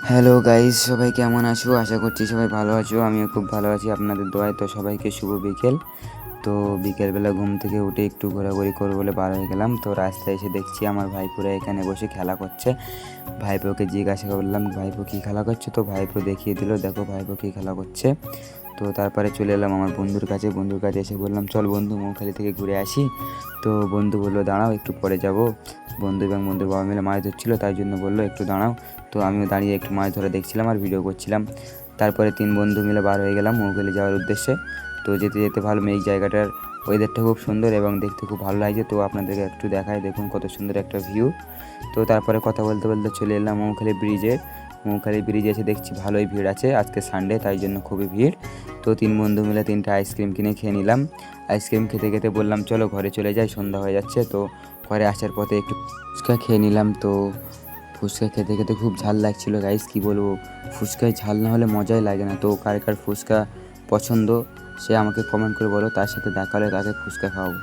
Hello guys, সবাই কেমন আছো? আশা করছি সবাই ভালো আছো। আমিও খুব ভালো আছি আপনাদের দোয়ায়। তো সবাইকে শুভ বিকেল। তো বিকেলবেলা ঘুম থেকে উঠে একটু ঘোরাঘুরি করবো বলে বার হয়ে গেলাম। তো রাস্তায় এসে দেখছি আমার ভাইপোরা এখানে বসে খেলা করছে। ভাইপোকে জিজ্ঞাসা করলাম, ভাইপো কী খেলা করছে? তো ভাইপো দেখিয়ে দিল, দেখো ভাইপো কী খেলা করছে। তো তারপরে চলে এলাম আমার বন্ধুর কাছে। বন্ধুর কাছে এসে বললাম, চল বন্ধু মৌখালি থেকে ঘুরে আসি। তো বন্ধু বললো, দাঁড়াও একটু পরে যাব। বন্ধু এবং বন্ধুর বাবা মিলে মাছ ধরছিল, তাই জন্য বললো একটু দাঁড়াও। তো আমিও দাঁড়িয়ে একটু মাছ ধরা দেখছিলাম আর ভিডিও করছিলাম। তারপরে 3 বন্ধু মিলে বার হয়ে গেলাম মৌখালি যাওয়ার উদ্দেশ্যে। তো যেতে যেতে ভালো, মেঘ জায়গাটার ওয়েদারটা খুব সুন্দর এবং দেখতে খুব ভালো লাগছে। তো আপনাদেরকে একটু দেখায়, দেখুন কত সুন্দর একটা ভিউ। তো তারপরে কথা বলতে বলতে চলে এলাম মৌখালি ব্রিজে। মৌখালি ব্রিজে এসে দেখছি ভালোই ভিড় আছে, আজকে সানডে তাই জন্য খুবই ভিড়। তো 3 বন্ধু মিলে 3টা আইসক্রিম কিনে খেয়ে নিলাম। আইসক্রিম খেতে খেতে বললাম, চলো ঘরে চলে যাই, সন্ধ্যা হয়ে যাচ্ছে। তো ঘরে আসার পথে একটু ফুচকা খেয়ে নিলাম। তো ফুচকা খেতে খেতে খুব ঝাল লাগছিল গাইস, কী বলবো, ফুচকায় ঝাল না হলে মজাই লাগে না। তো কার কার ফুচকা পছন্দ সে আমাকে কমেন্ট করে বলো, তার সাথে দেখা হলে তাকে ফুচকা খাওয়াবো।